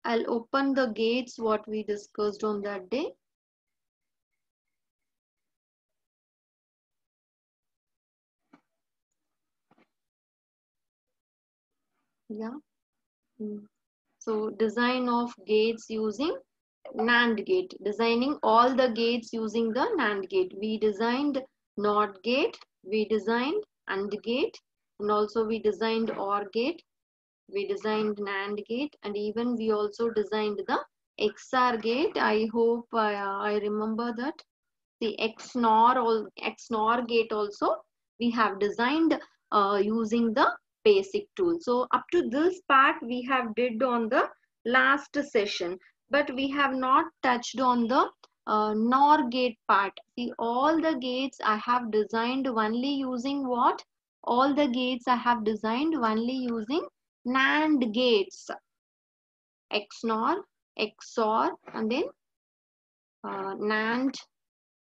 I'll open the gates what we discussed on that day. Yeah. So design of gates using NAND gate. Designing all the gates using the NAND gate. We designed NOT gate. We designed AND gate. And also we designed OR gate. We designed NAND gate. And even we also designed the XOR gate. I hope I remember that. The XNOR gate also we have designed using the basic tool. So up to this part we have did on the last session, but we have not touched on the NOR gate part. See, all the gates I have designed only using what? All the gates I have designed only using NAND gates. XNOR, XOR, and then NAND,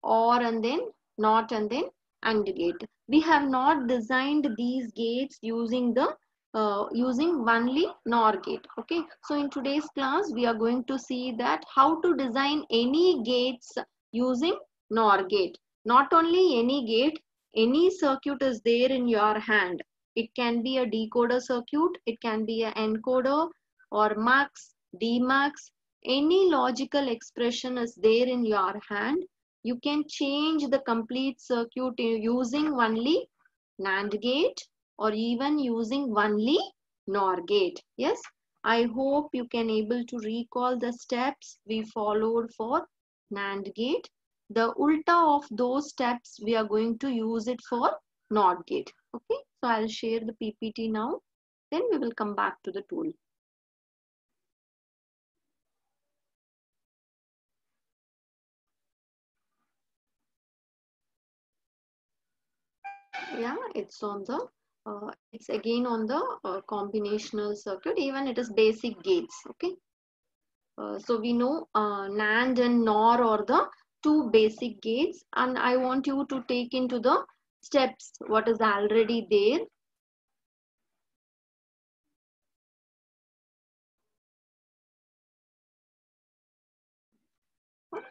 OR, and then NOT, and then AND gate. We have not designed these gates using the using only NOR gate. Okay, so in today's class we are going to see that how to design any gates using NOR gate. Not only any gate, any circuit is there in your hand. It can be a decoder circuit, it can be an encoder or mux, demux. Any logical expression is there in your hand. You can change the complete circuit using only NAND gate or even using only NOR gate. Yes, I hope you can able to recall the steps we followed for NAND gate. The ulta of those steps we are going to use it for NOT gate. Okay, so I'll share the PPT now. Then we will come back to the tool. Yeah, it's on the it's again on the combinational circuit. Even it is basic gates. Okay, so we know NAND and NOR are the two basic gates, and I want you to take into the steps what is already there.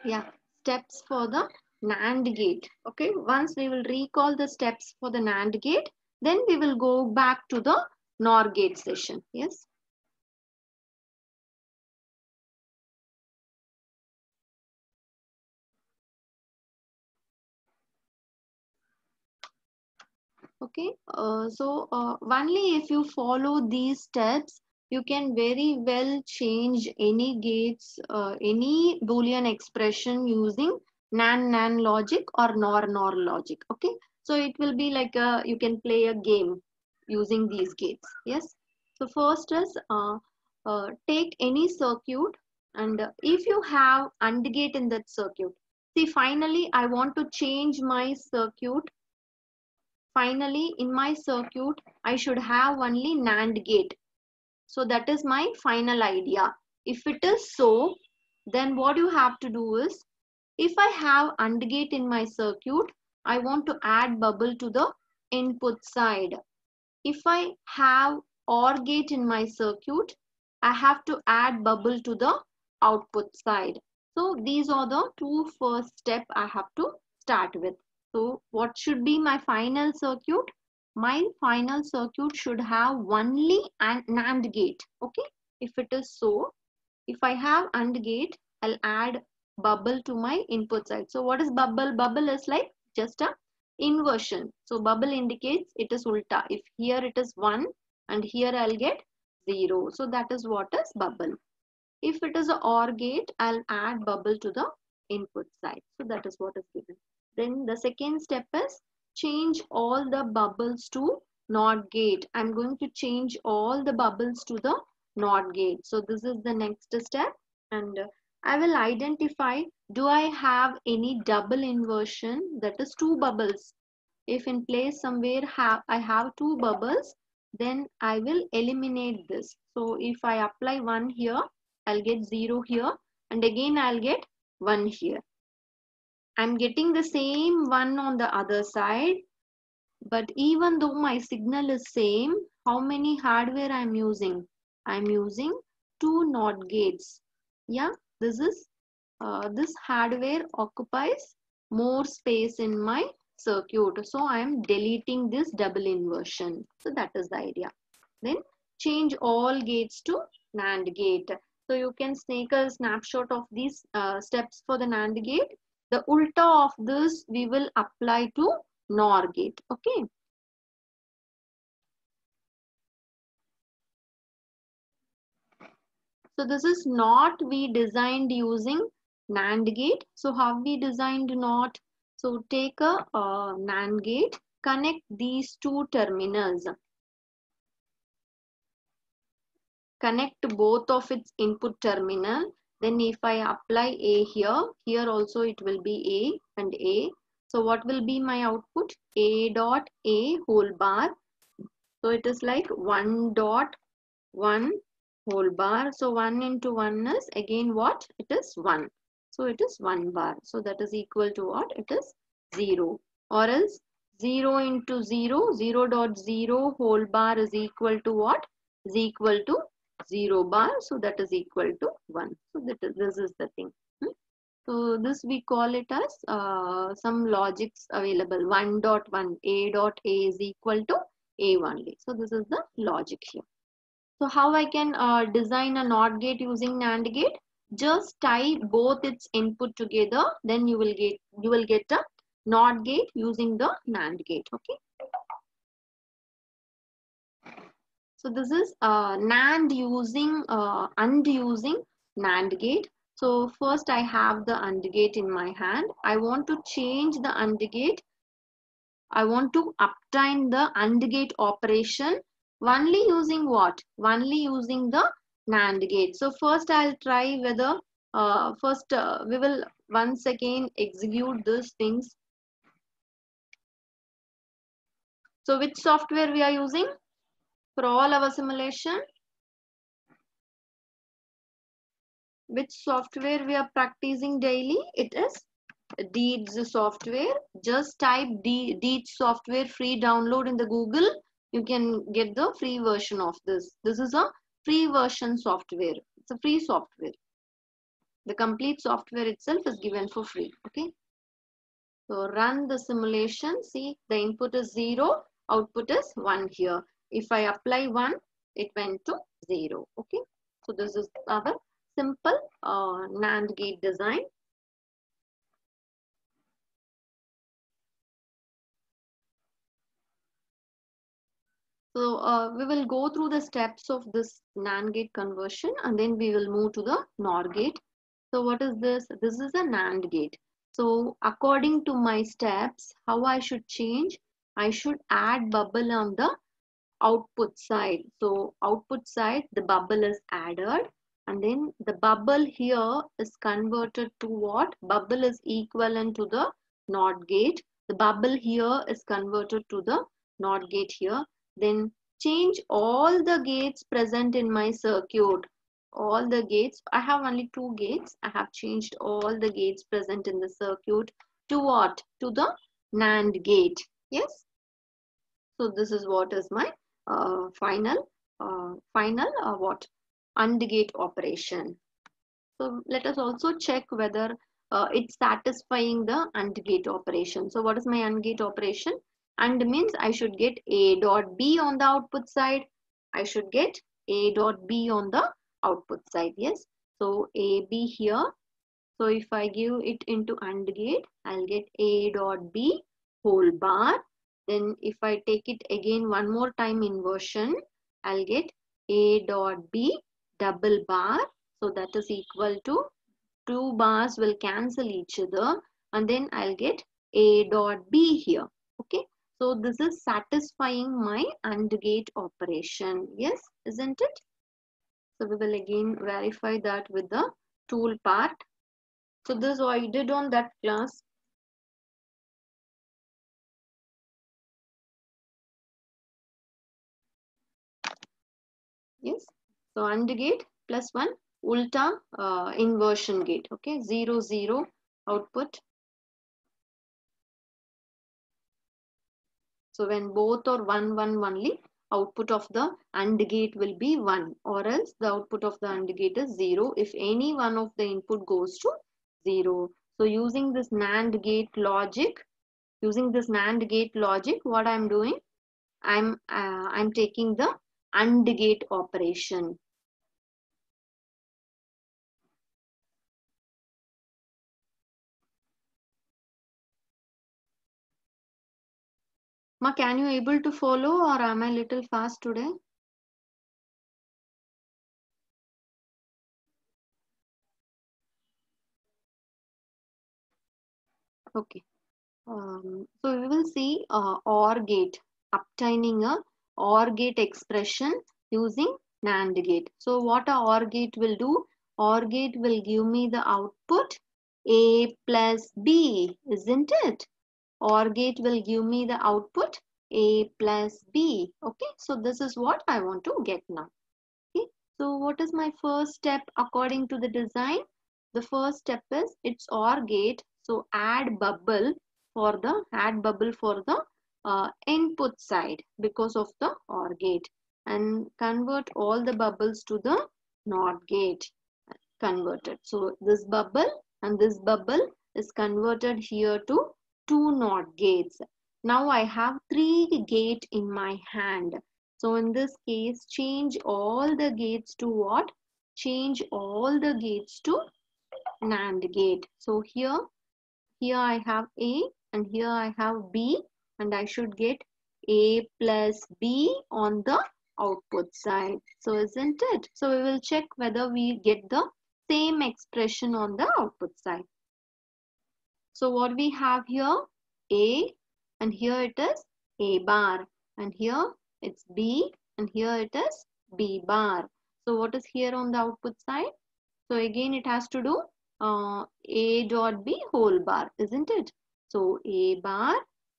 Yeah, steps for the NAND gate. Okay, once we will recall the steps for the NAND gate, then we will go back to the NOR gate session. Yes. Okay, so only if you follow these steps, you can very well change any gates, any Boolean expression using NAND logic or NOR logic. Okay, so it will be like you can play a game using these gates. Yes, so first is take any circuit, and if you have AND gate in that circuit, see, finally I want to change my circuit. Finally, in my circuit, I should have only NAND gate. So that is my final idea. If it is so, then what you have to do is, if I have AND gate in my circuit, I want to add bubble to the input side. If I have OR gate in my circuit, I have to add bubble to the output side. So these are the two first steps I have to start with. So what should be my final circuit? My final circuit should have only an NAND gate. Okay. If it is so, if I have AND gate, I'll add bubble to my input side. So what is bubble? Bubble is like just a inversion. So bubble indicates it is ulta. If here it is 1 and here I'll get 0. So that is what is bubble. If it is a OR gate, I'll add bubble to the input side. So that is what is given. Then the second step is change all the bubbles to NOT gate. I'm going to change all the bubbles to the NOT gate. So this is the next step, and I will identify, do I have any double inversion, that is two bubbles. If in place somewhere I have two bubbles, then I will eliminate this. So if I apply 1 here, I'll get 0 here, and again I'll get 1 here. I'm getting the same 1 on the other side, but even though my signal is same, how many hardware I'm using? I'm using two NOT gates. Yeah, this is this hardware occupies more space in my circuit. So I am deleting this double inversion. So that is the idea. Then change all gates to NAND gate. So you can take a snapshot of these steps for the NAND gate. The ulta of this we will apply to NOR gate. Okay. So this is not we designed using NAND gate. So how we designed not? So take a NAND gate, connect these two terminals, connect both of its input terminal. Then if I apply A here, here also it will be A and A. So what will be my output? A dot A whole bar. So it is like 1 dot 1 whole bar. So 1 into 1 is again what? It is 1. So it is 1 bar. So that is equal to what? It is 0. Or else 0 into 0, 0 dot 0 whole bar is equal to what? Is equal to 0 bar. So that is equal to 1. So this is the thing. So this we call it as some logics available. 1 dot 1, A dot A is equal to A only. So this is the logic here. So how I can design a NOT gate using NAND gate? Just tie both its input together, then you will get a NOT gate using the NAND gate. Okay. So this is NAND using AND using NAND gate. So first I have the AND gate in my hand. I want to change the AND gate. I want to obtain the AND gate operation only using what? Only using the NAND gate. So first I'll try whether we will once again execute these things. So which software we are using for all our simulation? Which software we are practicing daily? It is Deeds software. Just type Deeds software free download in the Google. You can get the free version of this. This is a free version software. It's a free software. The complete software itself is given for free. Okay. So run the simulation. See, the input is 0, output is 1 here. If I apply 1, it went to 0. Okay. So this is our simple NAND gate design. So we will go through the steps of this NAND gate conversion and then we will move to the NOR gate. So what is this? This is a NAND gate. So according to my steps, how I should change? I should add bubble on the output side. So output side, the bubble is added and then the bubble here is converted to what? Bubble is equivalent to the NOT gate. The bubble here is converted to the NOT gate here. Then change all the gates present in my circuit. All the gates, I have only 2 gates. I have changed all the gates present in the circuit to what? To the NAND gate. Yes. So this is what is my final what? AND gate operation. So let us also check whether it's satisfying the AND gate operation. So what is my AND gate operation? AND means I should get A dot B on the output side. I should get A dot B on the output side. Yes. So AB here. So if I give it into AND gate, I'll get A dot B whole bar. Then if I take it again one more time inversion, I'll get A dot B double bar. So that is equal to 2 bars will cancel each other and then I'll get A dot B here. Okay. So this is satisfying my AND gate operation. Yes, isn't it? So we will again verify that with the tool part. So this is what I did on that class. Yes. So AND gate plus 1 ulta inversion gate. Okay. 0, 0 output. So when both are 1, 1 only, output of the AND gate will be 1, or else the output of the AND gate is 0 if any one of the input goes to 0. So using this NAND gate logic, what I'm doing, I'm taking the AND gate operation. Ma, can you able to follow, or am I little fast today? Okay. So we will see OR gate, obtaining a OR gate expression using NAND gate. So what a OR gate will do? OR gate will give me the output A plus B, isn't it? OR gate will give me the output A plus B. Okay, so this is what I want to get now. Okay, so what is my first step according to the design? The first step is it's OR gate. So add bubble for the input side because of the OR gate, and convert all the bubbles to the NOT gate. Converted. So this bubble and this bubble is converted here to two NOT gates. Now I have 3 gate in my hand. So in this case, change all the gates to what? Change all the gates to NAND gate. So here I have A and here I have B, and I should get A plus B on the output side. So isn't it? So we will check whether we get the same expression on the output side. So what we have here, A, and here it is A bar, and here it's B, and here it is B bar. So what is here on the output side? So again it has to do A dot B whole bar, isn't it? So A bar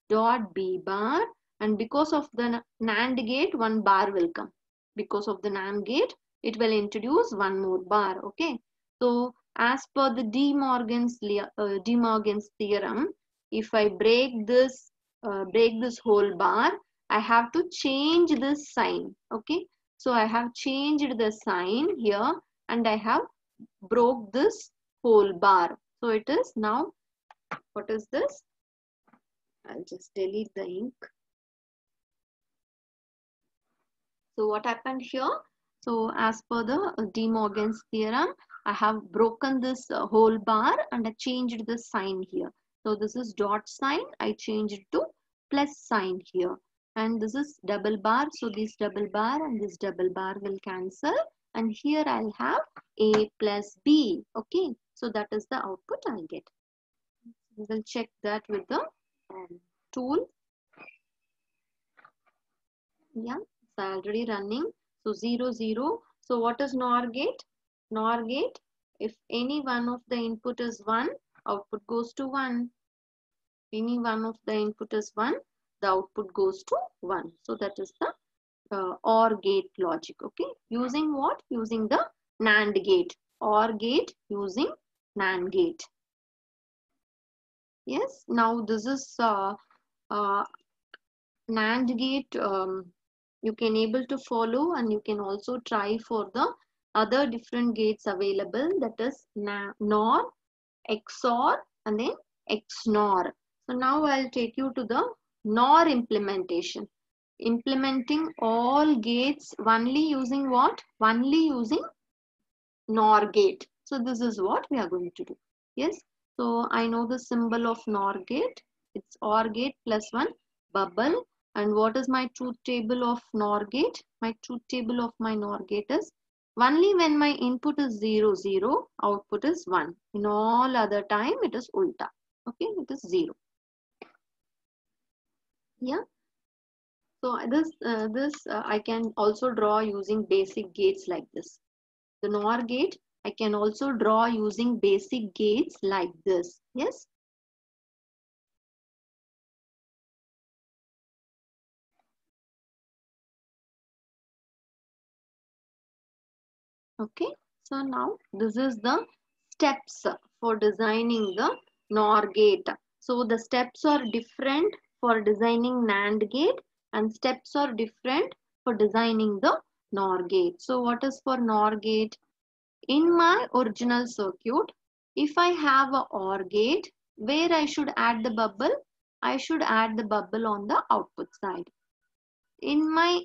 dot B bar, and because of the NAND gate, one bar will come. Because of the NAND gate, it will introduce one more bar. Okay. So as per the De Morgan's theorem, if I break this whole bar, I have to change this sign. Okay. So I have changed the sign here, and I have broke this whole bar. So it is now, what is this? I'll just delete the ink. So what happened here? So as per the De Morgan's theorem, I have broken this whole bar and I changed the sign here. So this is dot sign. I changed to plus sign here. And this is double bar. So this double bar and this double bar will cancel. And here I'll have A plus B. Okay. So that is the output I'll get. We will check that with the tool. Yeah, it's already running. So 0, 0. So what is NOR gate? NOR gate, if any one of the input is 1, output goes to 1. Any one of the input is 1, the output goes to 1. So that is the OR gate logic. Okay. Using what? Using the NAND gate. OR gate using NAND gate. Yes. Now this is NAND gate. You can able to follow, and you can also try for the other different gates available, that is NOR, XOR, and then XNOR. So now I'll take you to the NOR implementation. Implementing all gates only using what? Only using NOR gate. So this is what we are going to do. Yes. So I know the symbol of NOR gate. It's OR gate plus 1 bubble. And what is my truth table of NOR gate? My truth table of my NOR gate is only when my input is 0, 0, output is 1. In all other time, it is ulta. Okay, it is 0. Yeah. So this I can also draw using basic gates like this. The NOR gate, I can also draw using basic gates like this. Yes. Okay, so now this is the steps for designing the NOR gate. So the steps are different for designing NAND gate, and steps are different for designing the NOR gate. So what is for NOR gate? In my original circuit, if I have a OR gate, where I should add the bubble? I should add the bubble on the output side. In my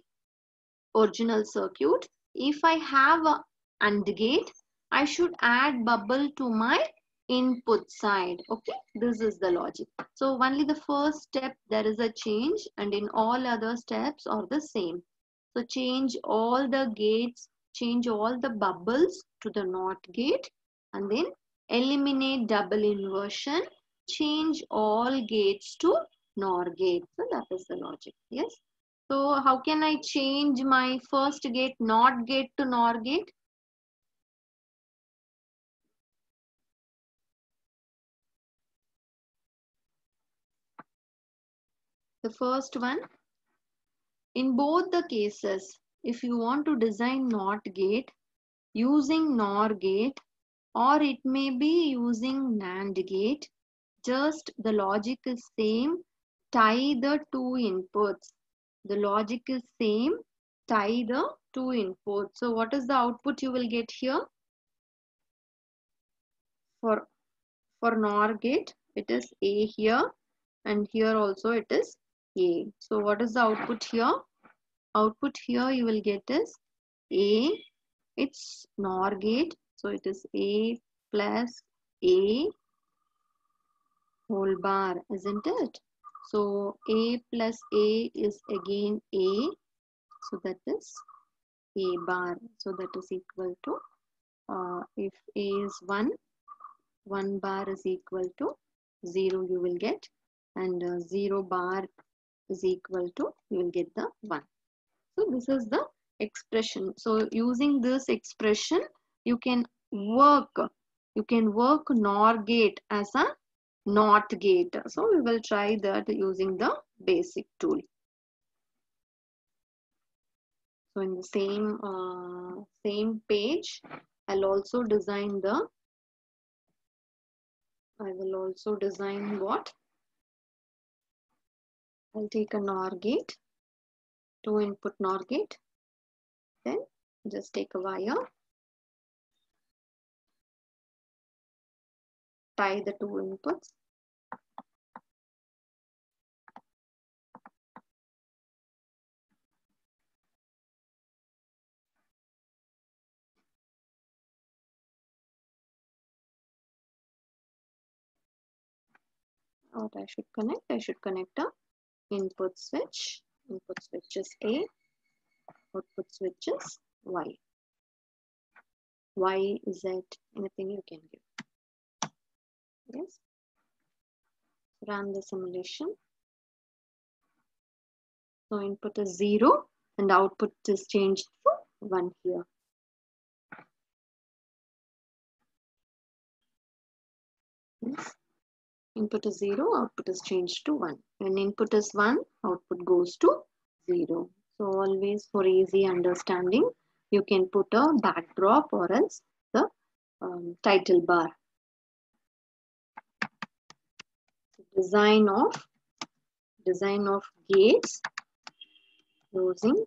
original circuit, if I have a AND gate, I should add bubble to my input side. Okay, this is the logic. So only the first step there is a change, and in all other steps are the same. So change all the gates, change all the bubbles to the NOT gate, and then eliminate double inversion, change all gates to NOR gate. So that is the logic. Yes. So how can I change my first gate NOT gate to NOR gate? The first one, in both the cases, if you want to design NOT gate using NOR gate, or it may be using NAND gate, just the logic is same, tie the two inputs. The logic is same, tie the two inputs. So what is the output you will get here? For NOR gate, it is A here, and here also it is A. So what is the output here? Output here you will get is A. It's NOR gate, so it is A plus A whole bar, isn't it? So A plus A is again A, so that is A bar. So that is equal to, if A is 1, 1 bar is equal to 0 you will get, and 0 bar is equal to, you will get the 1. So this is the expression. So using this expression, you can work NOR gate as a NOT gate. So we will try that using the basic tool. So in the same page, I will also design what? I'll take a NOR gate, 2 input NOR gate, then just take a wire, tie the 2 inputs. What I should connect? I should connect a input switch. Input switch is A, output switch is Y. Y, Z, anything you can give. Yes. Run the simulation. So input is 0 and output is changed to 1 here. Yes. Input is 0, output is changed to 1. When input is 1, output goes to 0. So always for easy understanding, you can put a backdrop or else the title bar. Design of gates using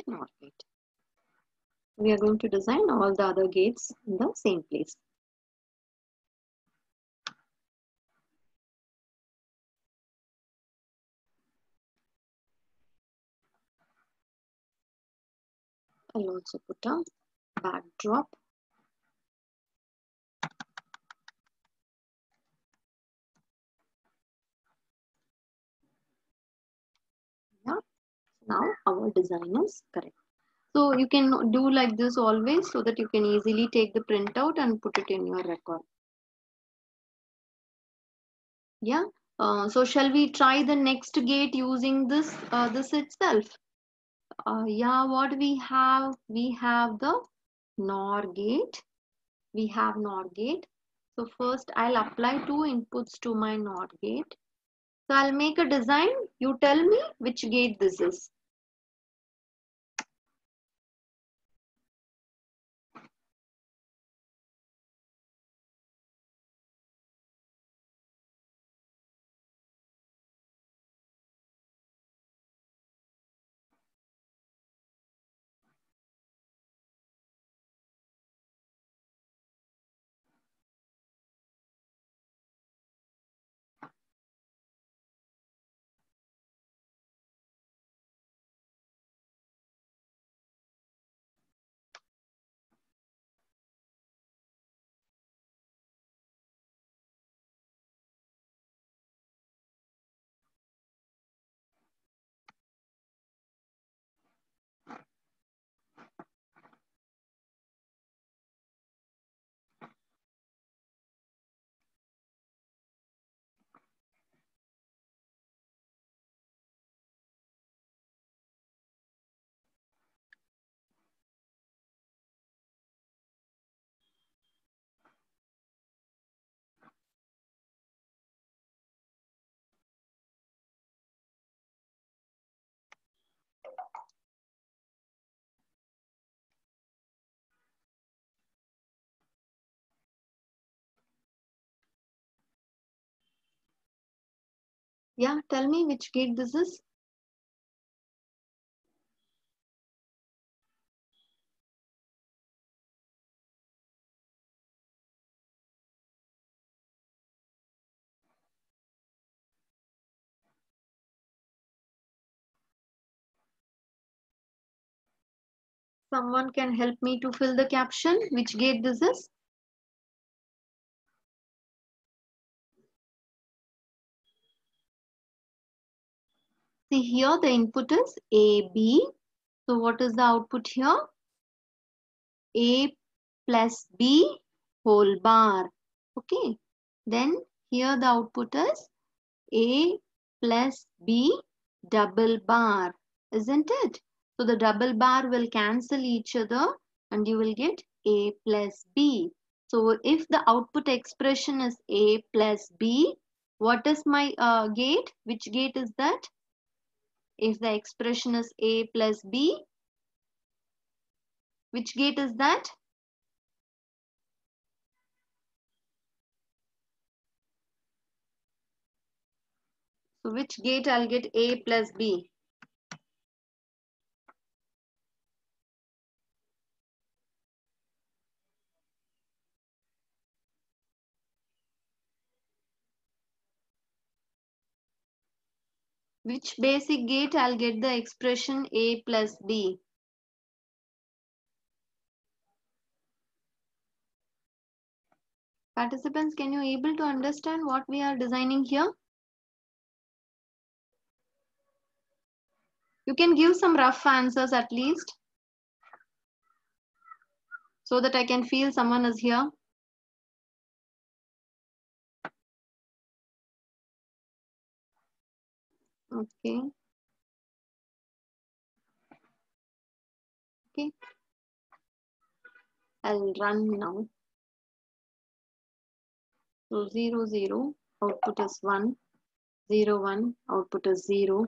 NOR gate. We are going to design all the other gates in the same place. I'll also put a backdrop. Yeah. Now our design is correct. So you can do like this always so that you can easily take the printout and put it in your record. Yeah. So shall we try the next gate using this itself? Yeah, what we have the NOR gate. We have NOR gate. So first I'll apply 2 inputs to my NOR gate. So I'll make a design. You tell me which gate this is. Yeah, tell me which gate this is. Someone can help me to fill the caption. Which gate this is? See here the input is AB. So what is the output here? A plus B whole bar. Okay. Then here the output is A plus B double bar. Isn't it? So the double bar will cancel each other and you will get A plus B. So if the output expression is A plus B, what is my gate? Which gate is that? If the expression is A plus B, which gate is that? So which gate I'll get A plus B? Which basic gate I'll get the expression A plus B? Participants, can you able to understand what we are designing here? You can give some rough answers at least so that I can feel someone is here. Okay. Okay. I'll run now. So 0, 0, output is 1. 0, 1, output is 0.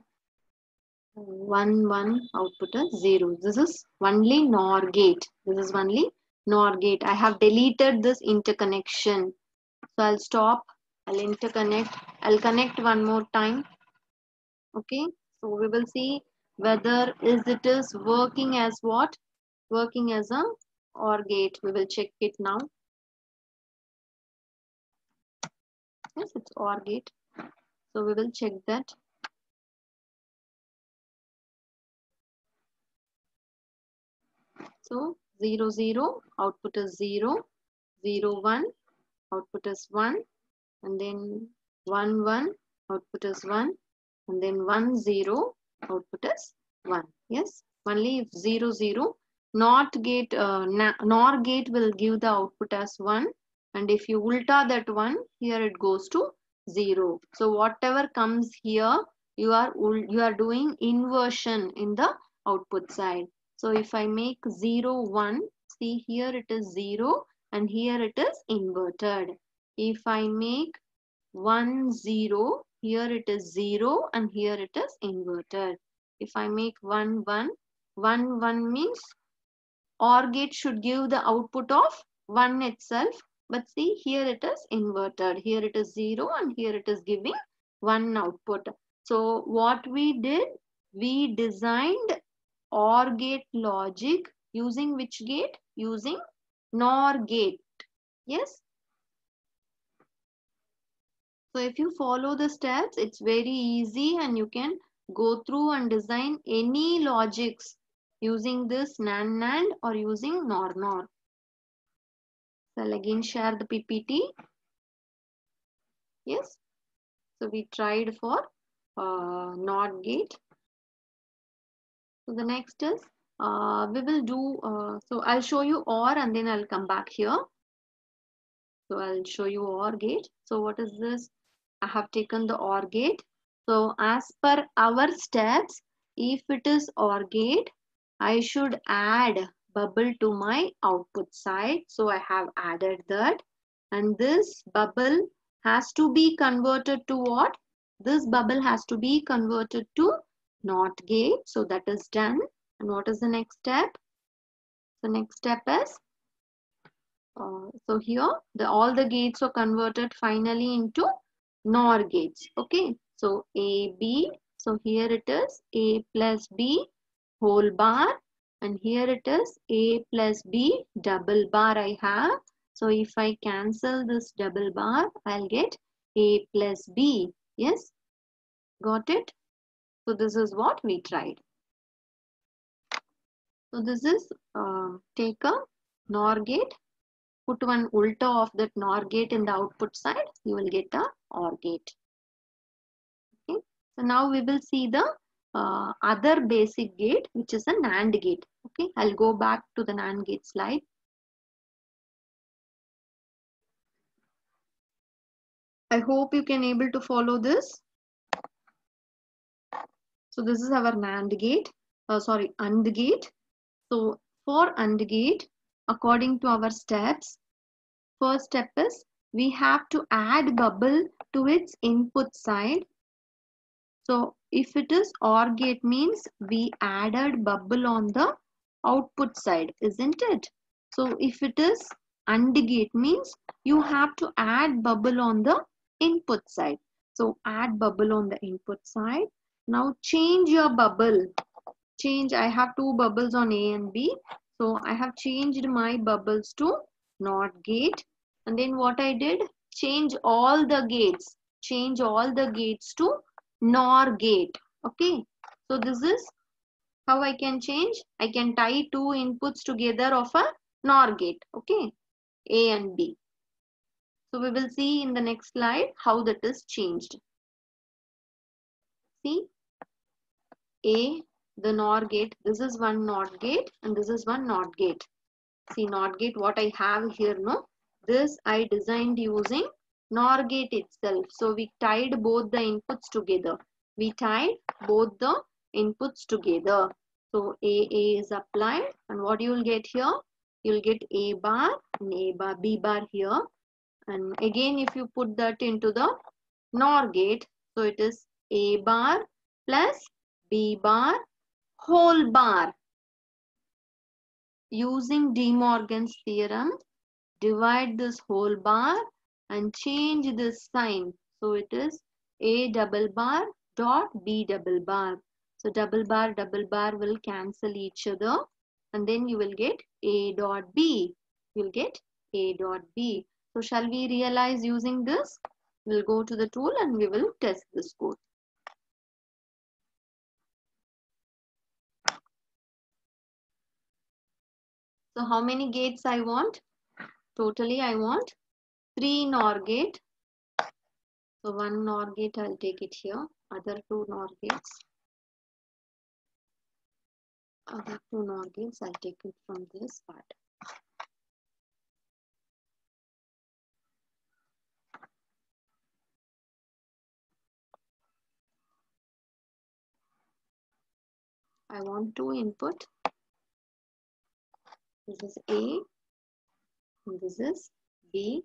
1, 1, output is 0. This is only NOR gate. This is only NOR gate. I have deleted this interconnection. So I'll stop. I'll interconnect. I'll connect one more time. Okay. So we will see whether it is working as what? Working as a OR gate. We will check it now. Yes, it's OR gate. So we will check that. So 0, 0, output is 0. 0, 1, output is 1. And then 1, 1, output is 1. And then 1, 0, output is 1. Yes, only if 0, 0, NOR gate will give the output as 1. And if you ulta that 1, here it goes to 0. So whatever comes here, you are doing inversion in the output side. So if I make 0, 1, see here it is 0 and here it is inverted. If I make 1, 0, here it is 0 and here it is inverted. If I make 1, 1, 1, 1 means OR gate should give the output of 1 itself. But see here it is inverted. Here it is 0 and here it is giving 1 output. So what we did, we designed OR gate logic using which gate? Using NOR gate. Yes. So if you follow the steps, it's very easy and you can go through and design any logics using this NAND or using NOR. So I'll again share the PPT. Yes. So we tried for NOR gate. So the next is we will do, so I'll show you OR and then I'll come back here. So I'll show you OR gate. So what is this? I have taken the OR gate. So as per our steps, if it is OR gate, I should add bubble to my output side. So I have added that. And this bubble has to be converted to what? This bubble has to be converted to NOT gate. So that is done. And what is the next step? The next step is so here all the gates are converted finally into NOR gates. Okay. So AB, so here it is A plus B whole bar, and here it is A plus B double bar I have. So if I cancel this double bar, I'll get A plus B. Yes, got it? So this is what we tried. So this is take a NOR gate, put one ulta of that NOR gate in the output side, you will get a OR gate. Okay. So now we will see the other basic gate, which is a NAND gate. Okay, I'll go back to the NAND gate slide. I hope you can able to follow this. So this is our NAND gate, AND gate. So for AND gate, according to our steps, first step is we have to add bubble to its input side. So if it is OR gate means we added bubble on the output side, isn't it? So if it is AND gate means you have to add bubble on the input side. So add bubble on the input side. Now change your bubble. I have two bubbles on A and B. So I have changed my bubbles to NOT gate. And then what I did, change all the gates. Change all the gates to NOR gate. Okay. So this is how I can change. I can tie two inputs together of a NOR gate. Okay. A and B. So we will see in the next slide how that is changed. See, A, the NOR gate. This is one NOT gate and this is one NOT gate. See, NOT gate, what I have here, no? This I designed using NOR gate itself. So we tied both the inputs together. We tied both the inputs together. So A is applied, and what you will get here? You will get A bar and A bar, B bar here. And again, if you put that into the NOR gate, so it is A bar plus B bar whole bar. Using De Morgan's theorem, divide this whole bar and change this sign. So it is A double bar dot B double bar. So double bar will cancel each other, and then you will get A dot B. You will get A dot B. So shall we realize using this? We'll go to the tool and we will test this code. So how many gates I want? Totally I want 3 NOR gate. So one NOR gate I'll take it here. Other two NOR gates. Other two NOR gates I'll take it from this part. I want two input. This is A and this is B.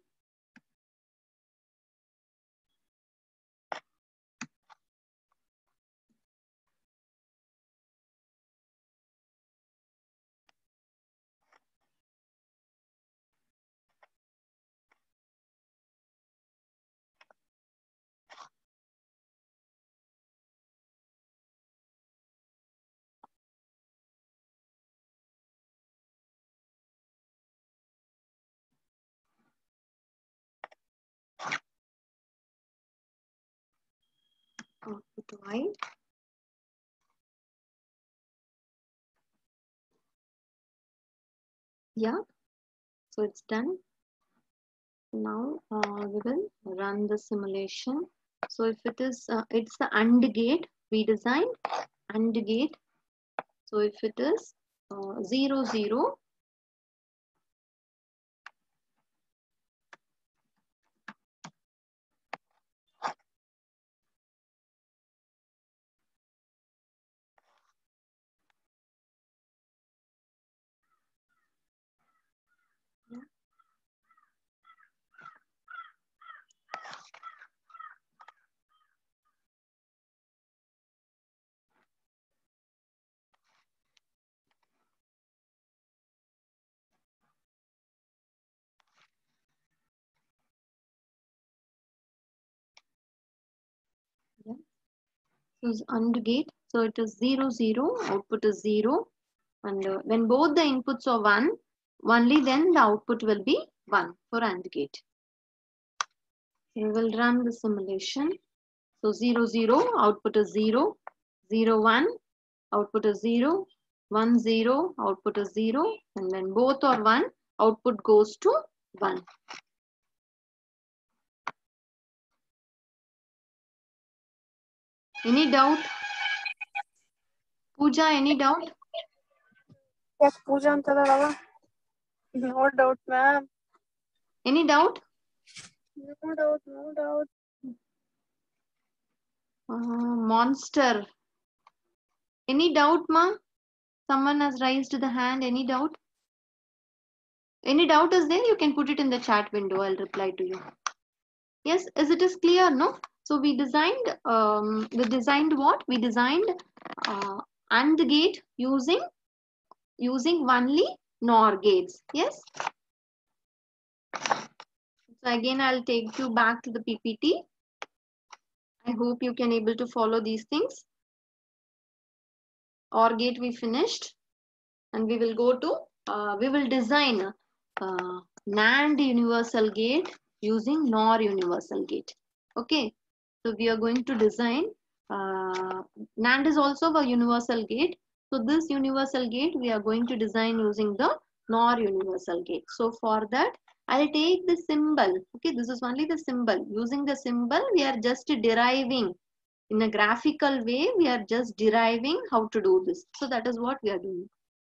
Output wide. Yeah, so it's done. Now we will run the simulation. So if it is, it's the AND gate we designed, AND gate. So if it is 0, 0, So it's AND gate. So it is 0, 0, output is 0. And when both the inputs are 1, only then the output will be 1 for AND gate. We will run the simulation. So 0, 0, output is 0, 0, 1, output is 0, 1, 0, output is 0. And when both are 1, output goes to 1. Any doubt? Pooja, any doubt? Yes, Pooja and Tadarava. No doubt, ma'am. Any doubt? No doubt, no doubt. Monster. Any doubt, ma? Someone has raised the hand. Any doubt? Any doubt is there? You can put it in the chat window. I'll reply to you. Yes, as it is clear, no? So we designed what? We designed AND gate using only NOR gates. Yes. So again, I'll take you back to the PPT. I hope you can able to follow these things. OR gate we finished, and we will go to we will design NAND universal gate using NOR universal gate. Okay, so we are going to design NAND is also a universal gate. So this universal gate we are going to design using the NOR universal gate. So for that I'll take the symbol. Okay, this is only the symbol. Using the symbol we are just deriving in a graphical way. We are just deriving how to do this. So that is what we are doing.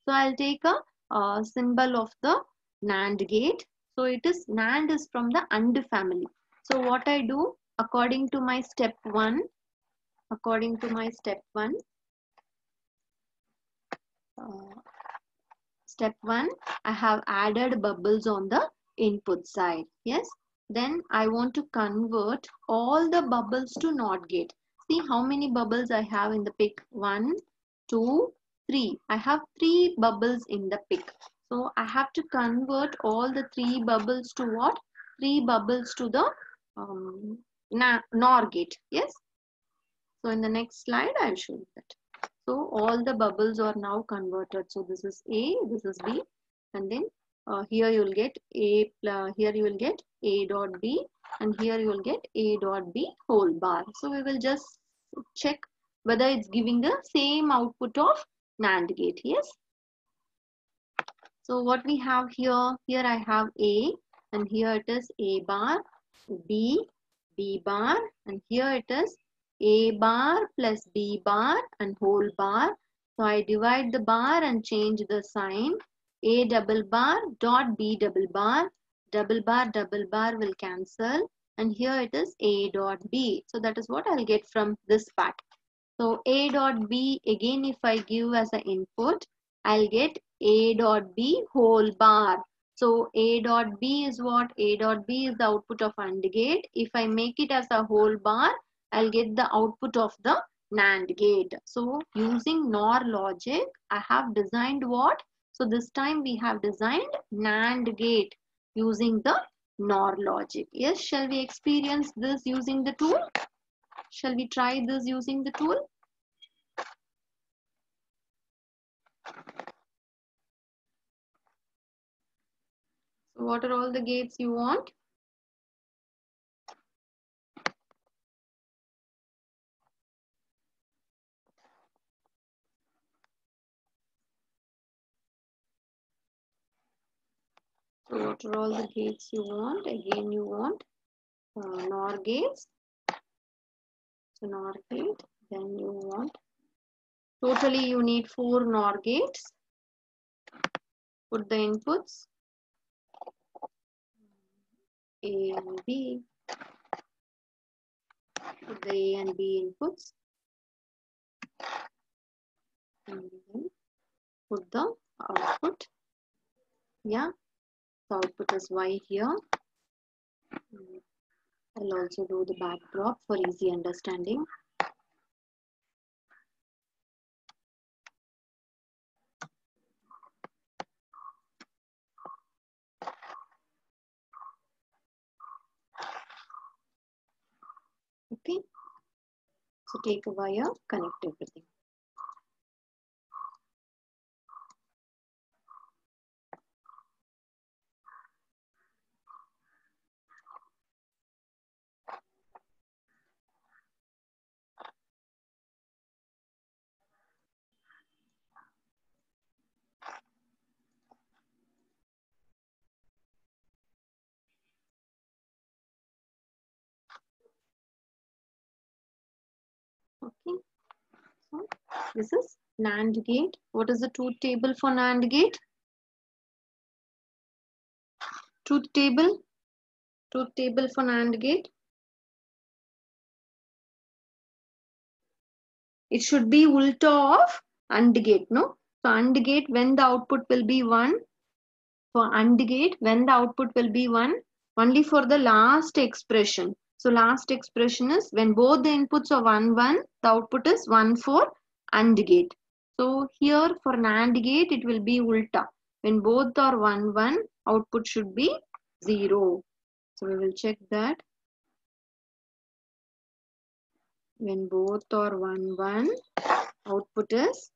So I'll take a symbol of the NAND gate. So it is NAND is from the AND family. So what I do according to my step 1, step 1, I have added bubbles on the input side. Yes. Then I want to convert all the bubbles to NOT gate. See how many bubbles I have in the pick. 1, 2, 3. I have 3 bubbles in the pick. So I have to convert all the 3 bubbles to what? 3 bubbles to the NOR gate. Yes. So in the next slide, I'll show you that. So all the bubbles are now converted. So this is A, this is B, and then here you will get A, here you will get A dot B, and here you will get A dot B whole bar. So we will just check whether it's giving the same output of NAND gate. Yes. So what we have here, I have A, and here it is A bar, B, B bar, and here it is A bar plus B bar and whole bar. So I divide the bar and change the sign. A double bar dot B double bar will cancel, and here it is A dot B. So that is what I'll get from this part. So A dot B, again if I give as an input, I'll get A dot B whole bar. So A dot B is what? A dot B is the output of AND gate. If I make it as a whole bar, I'll get the output of the NAND gate. So using NOR logic, I have designed what? So this time we have designed NAND gate using the NOR logic. Yes, shall we experience this using the tool? Shall we try this using the tool? So what are all the gates you want? So what are all the gates you want? Again you want NOR gates. So NOR gate. Then you want, totally you need 4 NOR gates. Put the inputs A and B. Put the A and B inputs. And then put the output. Yeah. The output is Y here. I'll also do the backdrop for easy understanding. Okay. So take a wire, connect everything. Okay, so this is NAND gate. What is the truth table for NAND gate? Truth table for NAND gate. It should be ulta of AND gate, no? So AND gate, when the output will be 1. For AND gate, when the output will be 1, only for the last expression. So last expression is when both the inputs are 1, 1, the output is 1 for AND gate. So here for NAND gate, it will be ulta. When both are 1, 1, output should be 0. So we will check that. When both are 1, 1, output is,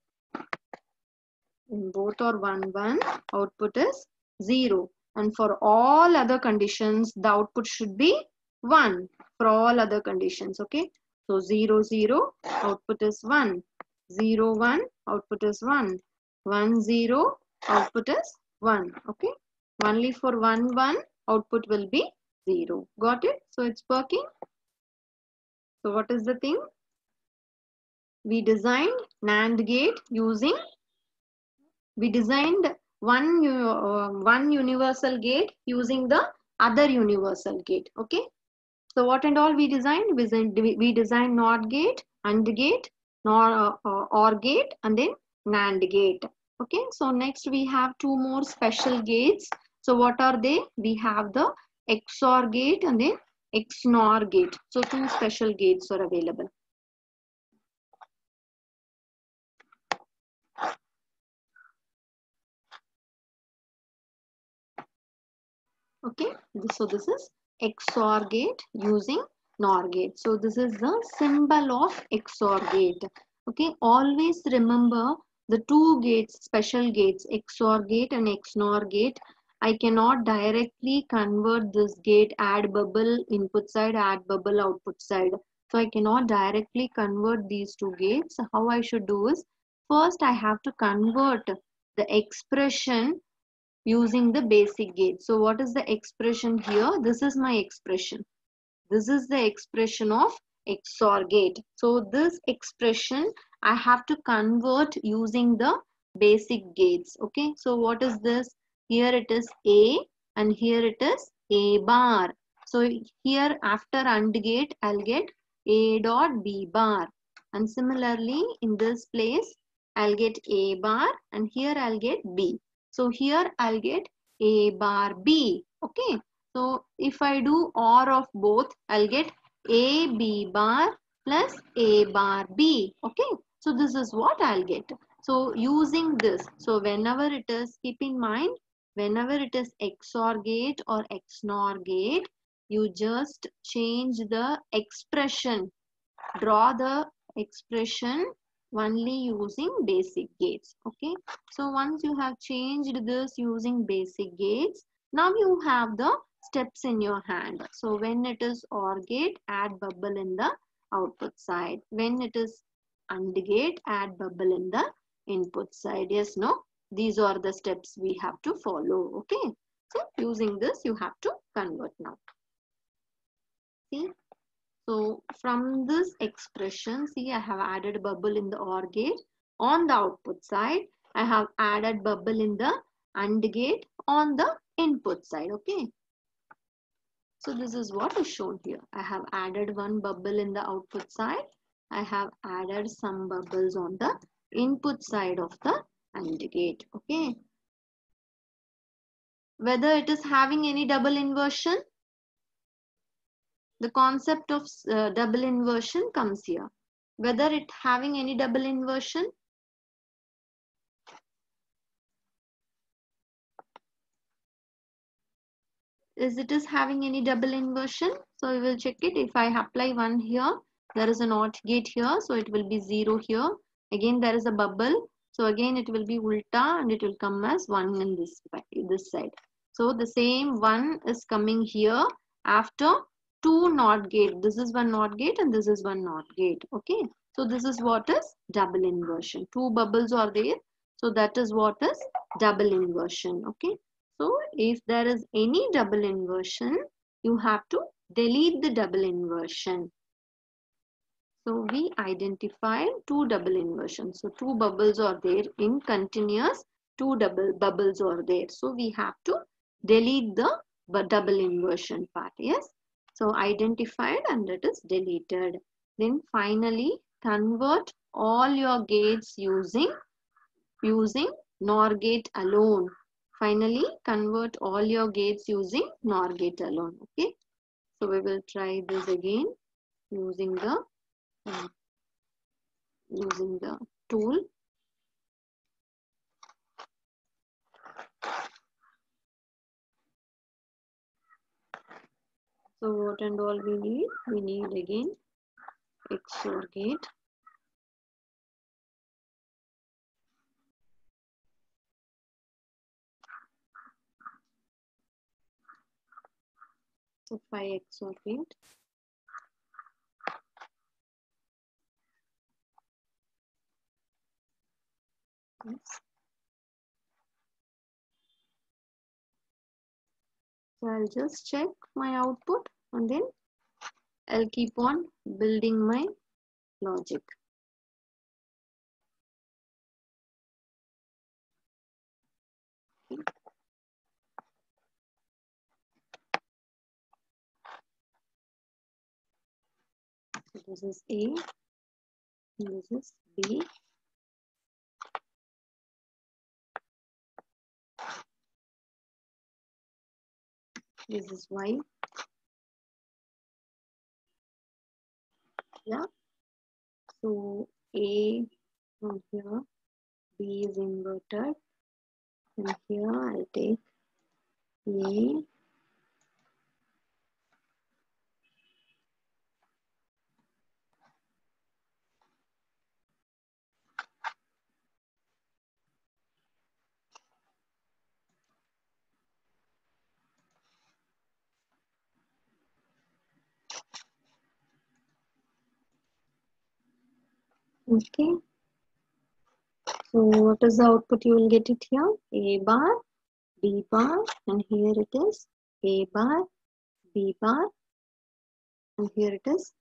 when both are 1, 1, output is 0. And for all other conditions, the output should be 1 for all other conditions. Okay. So 0, 0, output is 1. 0, 1, output is 1. 1, 0, output is 1. Okay. Only for 1, 1, output will be 0. Got it? So it's working. So what is the thing? We designed NAND gate using, we designed one universal gate using the other universal gate. Okay. So what and all we designed? We designed NOT gate, AND gate, OR gate, and then NAND gate. Okay. So next we have two more special gates. So what are they? We have the XOR gate and then XNOR gate. So two special gates are available. Okay, so this is XOR gate using NOR gate. So this is the symbol of XOR gate. Okay, always remember the two gates, special gates, XOR gate and XNOR gate. I cannot directly convert this gate, add bubble input side, add bubble output side. So I cannot directly convert these two gates. How I should do is, first I have to convert the expression using the basic gate. So what is the expression here? This is my expression. This is the expression of XOR gate. So this expression I have to convert using the basic gates. Okay. So what is this? Here it is A and here it is A bar. So here after AND gate I'll get A dot B bar. And similarly in this place I'll get A bar and here I'll get B. So here I'll get A bar B. Okay. So if I do OR of both, I'll get A B bar plus A bar B. Okay. So this is what I'll get. So using this, so whenever it is, keep in mind, whenever it is XOR gate or XNOR gate, you just change the expression, draw the expression only using basic gates. Okay. So once you have changed this using basic gates, now you have the steps in your hand. So when it is OR gate, add bubble in the output side. When it is AND gate, add bubble in the input side. Yes, no? These are the steps we have to follow. Okay. So using this, you have to convert now. See? So from this expression, see, I have added bubble in the OR gate. On the output side, I have added bubble in the AND gate on the input side. Okay. So this is what is shown here. I have added one bubble in the output side. I have added some bubbles on the input side of the AND gate. Okay. Whether it is having any double inversion, the concept of double inversion comes here. Whether it having any double inversion, is having any double inversion? So we will check it. If I apply one here, There is a NOT gate here, so it will be 0 here. Again there is a bubble, so again it will be ulta and it will come as 1 in this side. So the same 1 is coming here after 2 NOT gate. This is one NOT gate and this is one NOT gate. Okay, so this is what is double inversion. 2 bubbles are there, so that is what is double inversion. Okay, so if there is any double inversion, you have to delete the double inversion. So we identified 2 double inversions. So 2 bubbles are there in continuous, 2 double bubbles are there. So we have to delete the double inversion part. Yes. So identified and it is deleted. Then finally convert all your gates using NOR gate alone. Finally convert all your gates using NOR gate alone. Okay. So we will try this again using the tool. So what and all we need? We need again XOR gate. So 5 XOR gate. Yes. So I'll just check my output and then I'll keep on building my logic. So this is A, this is B, this is Y. Yeah. So A from here, B is inverted, and here I'll take A, okay. So what is the output? You will get it here, A bar, B bar, and here it is A bar, B bar, and here it is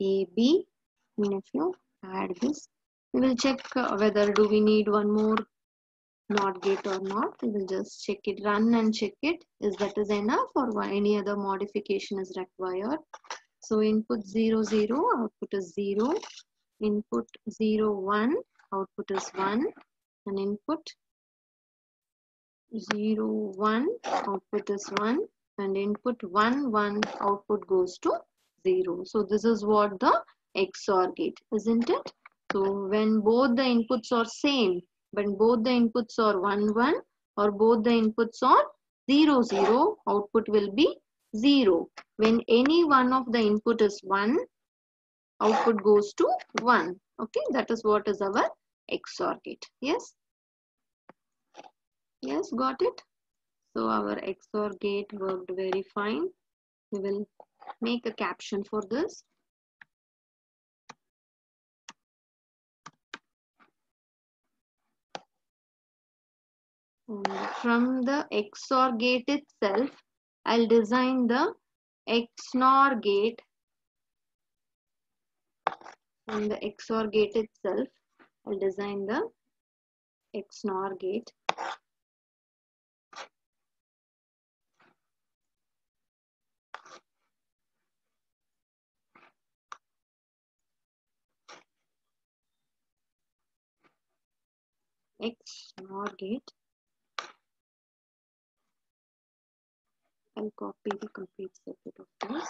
AB. And if you add this, we will check whether do we need one more NOT gate or not. We will just check it, run and check it. Is that is enough or any other modification is required? So input 0, 0, output is 0. Input 0, 1, output is 1. And input 0, 1, output is 1. And input 1, 1, output goes to 0. So this is what the XOR gate, isn't it? So when both the inputs are same, when both the inputs are 1, 1 or both the inputs are 0, 0, output will be 0. When any one of the input is 1, output goes to 1. Okay, that is what is our XOR gate. Yes? Yes, got it? So our XOR gate worked very fine. We will make a caption for this. And from the XOR gate itself, I'll design the XNOR gate. From the XOR gate itself, I'll design the XNOR gate. XNOR gate. I'll copy the complete circuit of this.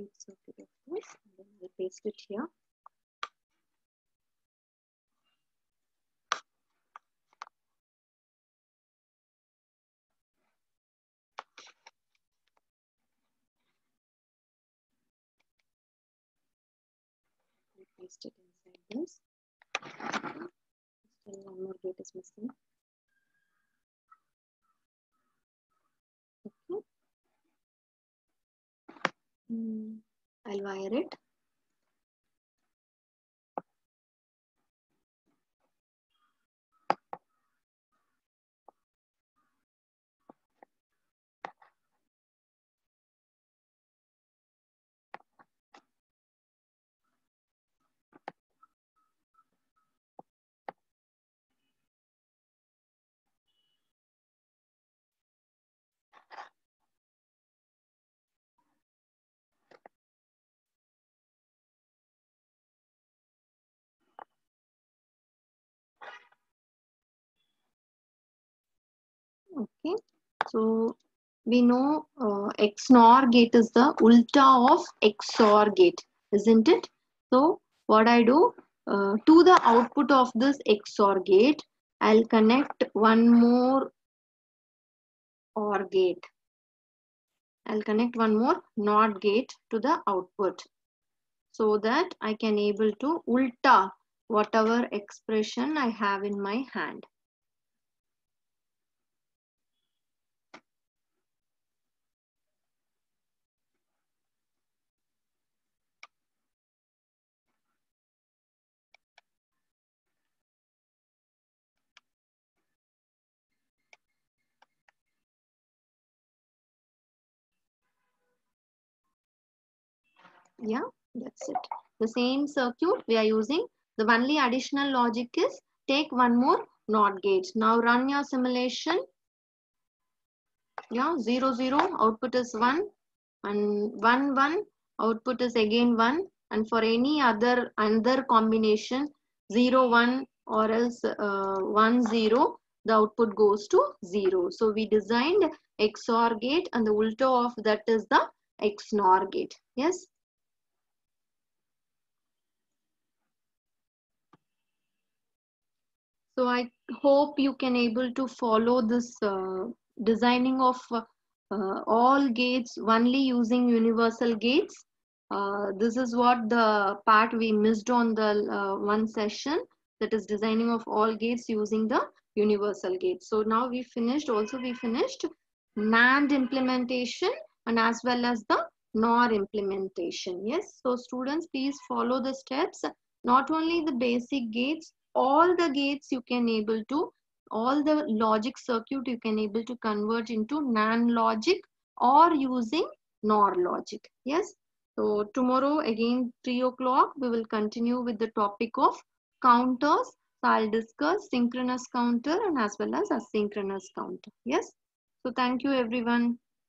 complete circuit of this, and then I'll paste it here. Paste it inside this. Still one more gate is missing. Okay. I'll wire it. Okay, so we know XNOR gate is the ulta of XOR gate, isn't it? So what I do, to the output of this XOR gate, I'll connect one more OR gate. I'll connect one more NOT gate to the output, so that I can able to ulta whatever expression I have in my hand. Yeah, that's it. The same circuit we are using. The only additional logic is take one more NOT gate. Now run your simulation. Yeah, 0 0 output is 1, and 1 1 output is again 1, and for any other combination 0 1 or else 1 0, the output goes to 0. So we designed XOR gate, and the ulta of that is the XNOR gate. Yes. So I hope you can able to follow this designing of all gates only using universal gates. This is what the part we missed on the one session, that is designing of all gates using the universal gates. So now we finished NAND implementation and as well as the NOR implementation. Yes, so students, please follow the steps. Not only the basic gates, all the gates you can able to, all the logic circuit you can able to convert into NAND logic or using NOR logic. Yes. So tomorrow again 3 o'clock we will continue with the topic of counters. So I'll discuss synchronous counter and as well as asynchronous counter. Yes. So thank you everyone.